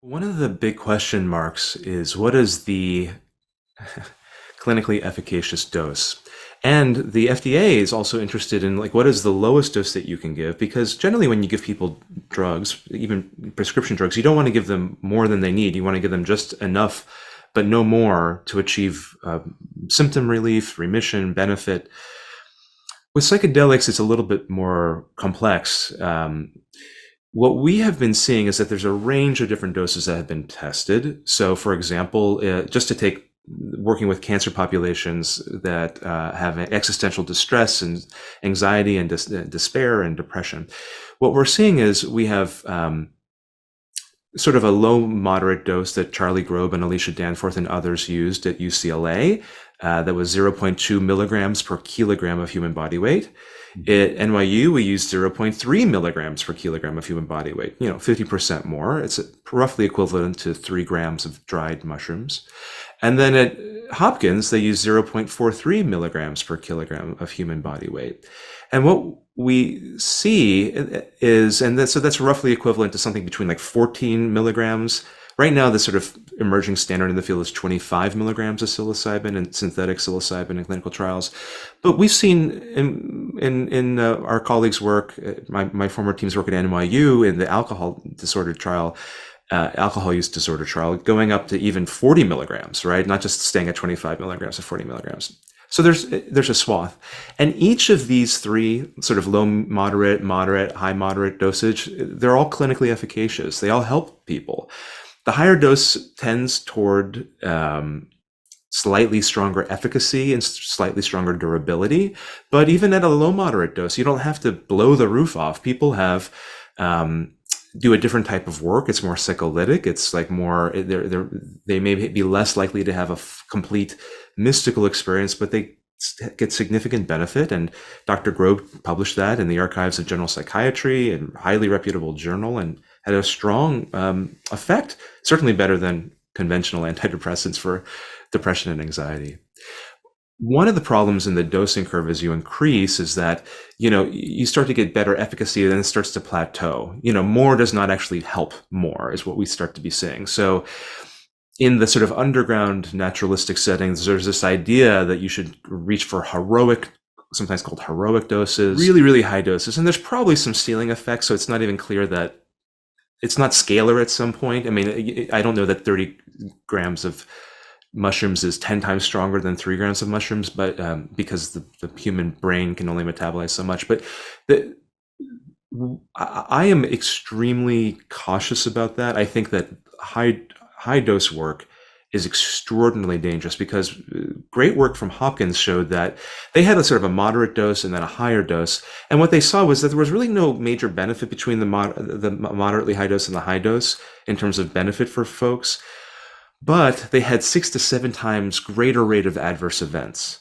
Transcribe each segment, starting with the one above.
One of the big question marks is what is the clinically efficacious dose? And the FDA is also interested in like what is the lowest dose that you can give because generally when you give people drugs, even prescription drugs, you don't want to give them more than they need. You want to give them just enough, but no more to achieve symptom relief, remission, benefit. With psychedelics, it's a little bit more complex. What we have been seeing is that there's a range of different doses that have been tested. So, for example, just to take working with cancer populations that have existential distress and anxiety and despair and depression, what we're seeing is we have sort of a low moderate dose that Charlie Grob and Alicia Danforth and others used at UCLA that was zero point 0.2 milligrams per kilogram of human body weight. At NYU, we used zero point 0.3 milligrams per kilogram of human body weight, 50% more. It's roughly equivalent to 3 grams of dried mushrooms. And then at Hopkins, they used zero point 0.43 milligrams per kilogram of human body weight. And what we see is, so that's roughly equivalent to something between like 14 milligrams. Right now, the sort of emerging standard in the field is 25 milligrams of psilocybin and synthetic psilocybin in clinical trials. But we've seen in our colleagues' work, my former team's work at NYU in the alcohol use disorder trial, going up to even 40 milligrams, right? Not just staying at 25 milligrams or 40 milligrams. So there's a swath. And each of these three sort of low, moderate, high, moderate dosage, they're all clinically efficacious. They all help people. The higher dose tends toward slightly stronger efficacy and slightly stronger durability. But even at a low moderate dose, you don't have to blow the roof off. People have do a different type of work. It's more psycholytic. It's like more, they may be less likely to have a complete mystical experience, but they get significant benefit. And Dr. Grob published that in the Archives of General Psychiatry, and highly reputable journal, and had a strong effect, certainly better than conventional antidepressants for depression and anxiety. One of the problems in the dosing curve as you increase is that, you start to get better efficacy and then it starts to plateau. More does not actually help more is what we start to be seeing. So in the sort of underground naturalistic settings, there's this idea that you should reach for heroic, sometimes called heroic doses, really, really high doses. And there's probably some ceiling effects. So it's not even clear that it's not scalar at some point. I mean, I don't know that 30 grams of mushrooms is 10 times stronger than 3 grams of mushrooms, but because the human brain can only metabolize so much. But I am extremely cautious about that. I think that high dose work is extraordinarily dangerous because great work from Hopkins showed that they had a sort of a moderate dose and then a higher dose. And what they saw was that there was really no major benefit between the moderately high dose and the high dose in terms of benefit for folks. But they had 6 to 7 times greater rate of adverse events.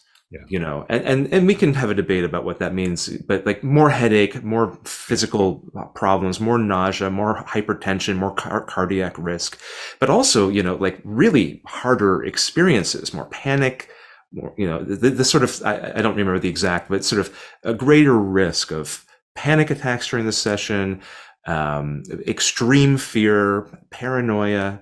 Yeah. And we can have a debate about what that means, but like more headache, more physical problems, more nausea, more hypertension, more cardiac risk, but also, like really harder experiences, more panic, more, the sort of, I don't remember the exact, but sort of a greater risk of panic attacks during the session, extreme fear, paranoia.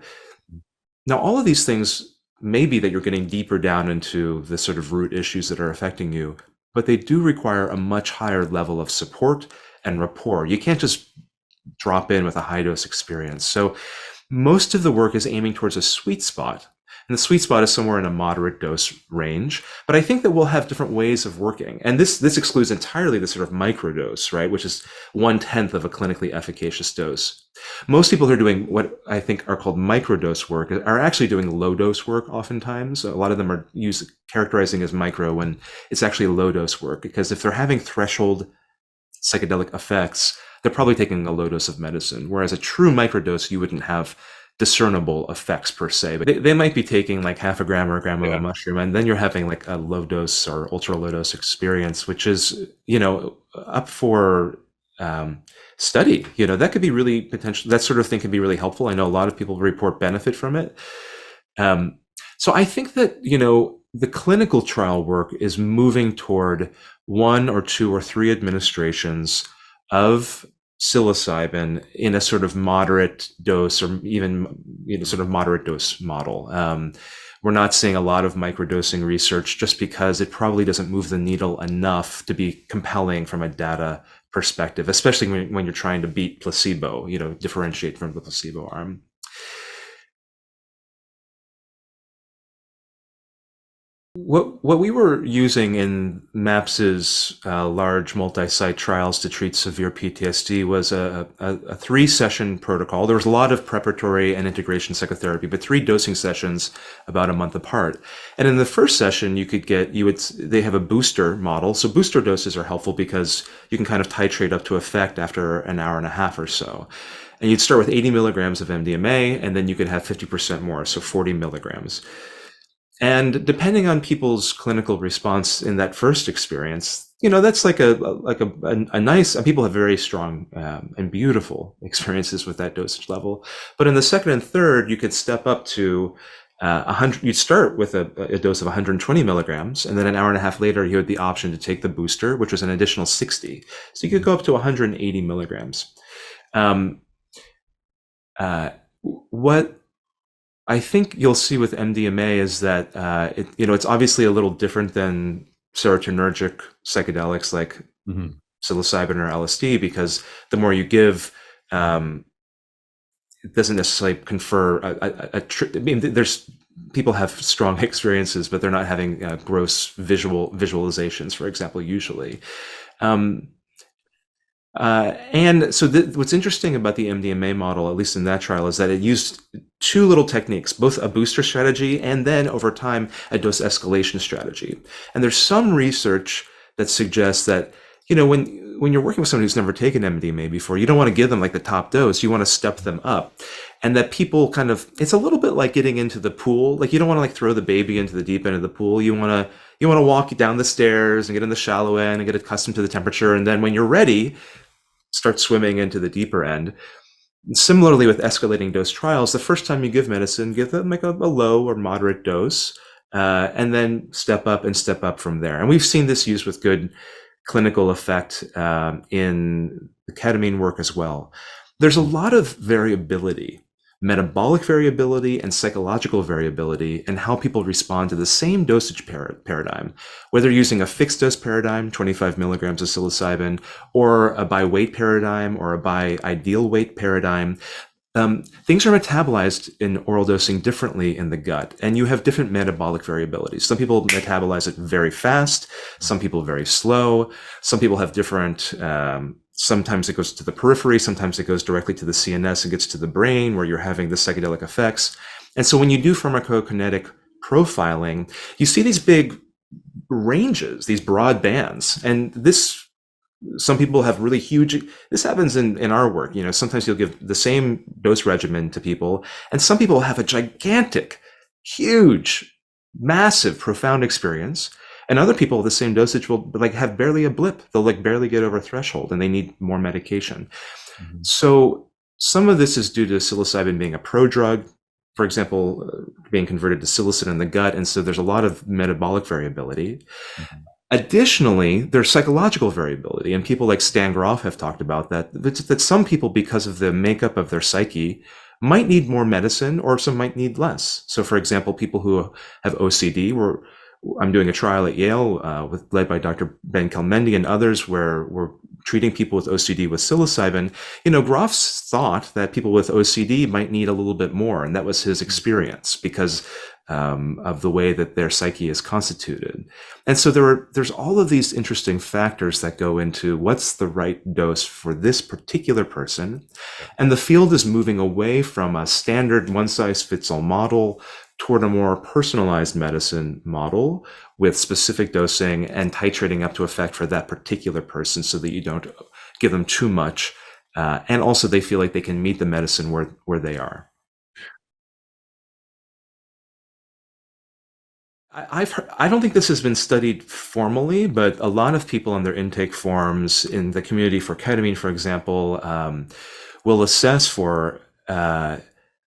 Now, all of these things may be that you're getting deeper down into the sort of root issues that are affecting you, but they do require a much higher level of support and rapport. You can't just drop in with a high dose experience. So most of the work is aiming towards a sweet spot. And the sweet spot is somewhere in a moderate dose range. But I think that we'll have different ways of working. And this excludes entirely the sort of microdose, right, which is 1/10 of a clinically efficacious dose. Most people who are doing what I think are called microdose work are actually doing low dose work oftentimes. A lot of them are characterizing as micro when it's actually low dose work, because if they're having threshold psychedelic effects, they're probably taking a low dose of medicine. Whereas a true microdose, you wouldn't have discernible effects per se, but they might be taking like half a gram or a gram of a mushroom, and then you're having like a low dose or ultra low dose experience, which is, up for study. That could be really potential. That sort of thing could be really helpful. I know a lot of people report benefit from it. So I think that, the clinical trial work is moving toward 1 or 2 or 3 administrations of psilocybin in a sort of moderate dose, or even sort of moderate dose model. We're not seeing a lot of microdosing research just because it probably doesn't move the needle enough to be compelling from a data perspective, especially when you're trying to beat placebo, differentiate from the placebo arm. What we were using in MAPS's large multi-site trials to treat severe PTSD was a 3-session protocol. There was a lot of preparatory and integration psychotherapy, but 3 dosing sessions about a month apart. And in the first session, they have a booster model. So booster doses are helpful because you can kind of titrate up to effect after an hour and a half or so. And you'd start with 80 milligrams of MDMA, and then you could have 50% more, so 40 milligrams. And depending on people's clinical response in that first experience, that's like a nice. People have very strong and beautiful experiences with that dosage level. But in the second and third, you could step up to 100. You'd start with a dose of 120 milligrams, and then an hour and a half later, you had the option to take the booster, which was an additional 60. So you could go up to 180 milligrams. What I think you'll see with MDMA is that it's obviously a little different than serotonergic psychedelics like psilocybin or LSD, because the more you give, it doesn't necessarily confer there's people have strong experiences, but they're not having gross visualizations, for example, usually. And so what's interesting about the MDMA model, at least in that trial, is that it used 2 little techniques, both a booster strategy and then over time a dose escalation strategy. And there's some research that suggests that, when you're working with someone who's never taken MDMA before, you don't want to give them like the top dose, you want to step them up. And that people it's a little bit like getting into the pool. Like you don't want to throw the baby into the deep end of the pool. You want to walk down the stairs and get in the shallow end and get accustomed to the temperature. And then when you're ready, start swimming into the deeper end. Similarly, with escalating dose trials, the first time you give medicine, give them like a low or moderate dose, and then step up from there. And we've seen this used with good clinical effect in the ketamine work as well. There's a lot of variability, metabolic variability and psychological variability in how people respond to the same dosage paradigm, whether using a fixed dose paradigm, 25 milligrams of psilocybin, or a by weight paradigm or a by ideal weight paradigm. Things are metabolized in oral dosing differently in the gut, and you have different metabolic variabilities. Some people metabolize it very fast, some people very slow, some people have different sometimes it goes to the periphery, sometimes it goes directly to the CNS and gets to the brain where you're having the psychedelic effects. And so when you do pharmacokinetic profiling, you see these big ranges, these broad bands. And some people have really huge, this happens in our work. Sometimes you'll give the same dose regimen to people, and some people have a gigantic, huge, massive, profound experience. And other people, the same dosage will have barely a blip. They'll barely get over a threshold and they need more medication. So some of this is due to psilocybin being a prodrug, for example, being converted to psilocin in the gut. And so there's a lot of metabolic variability. Additionally, there's psychological variability. And people like Stan Grof have talked about that some people, because of the makeup of their psyche, might need more medicine or some might need less. So for example, people who have OCD I'm doing a trial at Yale led by Dr. Ben Kelmendi and others where we're treating people with OCD with psilocybin. Groff's thought that people with OCD might need a little bit more, and that was his experience because of the way that their psyche is constituted. And so there's all of these interesting factors that go into what's the right dose for this particular person. And the field is moving away from a standard one-size-fits-all model toward a more personalized medicine model with specific dosing and titrating up to effect for that particular person so that you don't give them too much. And also they feel like they can meet the medicine where they are. I don't think this has been studied formally, but a lot of people on their intake forms in the community for ketamine, for example, will assess for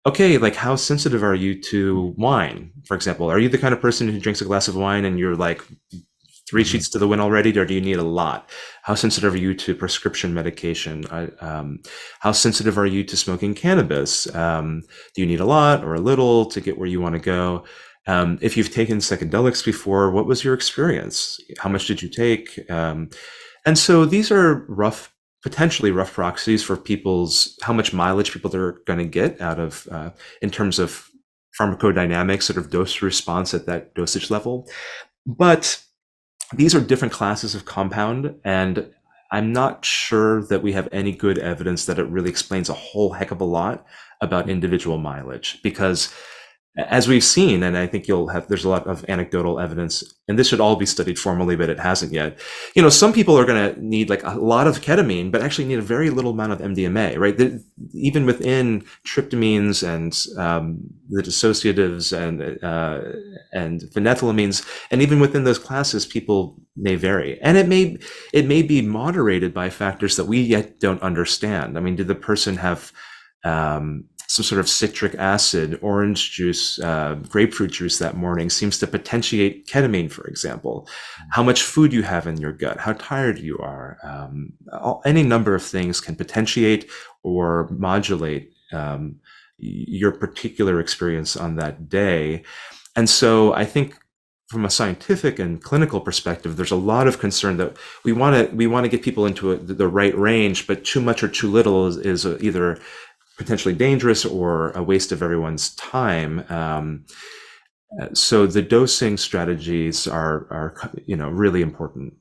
okay, how sensitive are you to wine, for example? Are you the kind of person who drinks a glass of wine and you're three sheets to the wind already, or do you need a lot? How sensitive are you to prescription medication? How sensitive are you to smoking cannabis? Do you need a lot or a little to get where you want to go? If you've taken psychedelics before, what was your experience? How much did you take? And so these are potentially rough proxies for how much mileage people are going to get out of, in terms of pharmacodynamics, sort of dose response at that dosage level. But these are different classes of compound, and I'm not sure that we have any good evidence that it really explains a whole heck of a lot about individual mileage, because as we've seen, and I think there's a lot of anecdotal evidence, and this should all be studied formally, but it hasn't yet. Some people are going to need like a lot of ketamine, but actually need a very little amount of MDMA, right? Even within tryptamines and the dissociatives and phenethylamines, and even within those classes, people may vary, and it may be moderated by factors that we yet don't understand. I mean, did the person have some sort of citric acid, orange juice, grapefruit juice that morning seems to potentiate ketamine, for example. How much food you have in your gut, how tired you are. Any number of things can potentiate or modulate your particular experience on that day. And so I think from a scientific and clinical perspective, there's a lot of concern that we want to get people into the right range, but too much or too little is either potentially dangerous or a waste of everyone's time. So the dosing strategies are really important.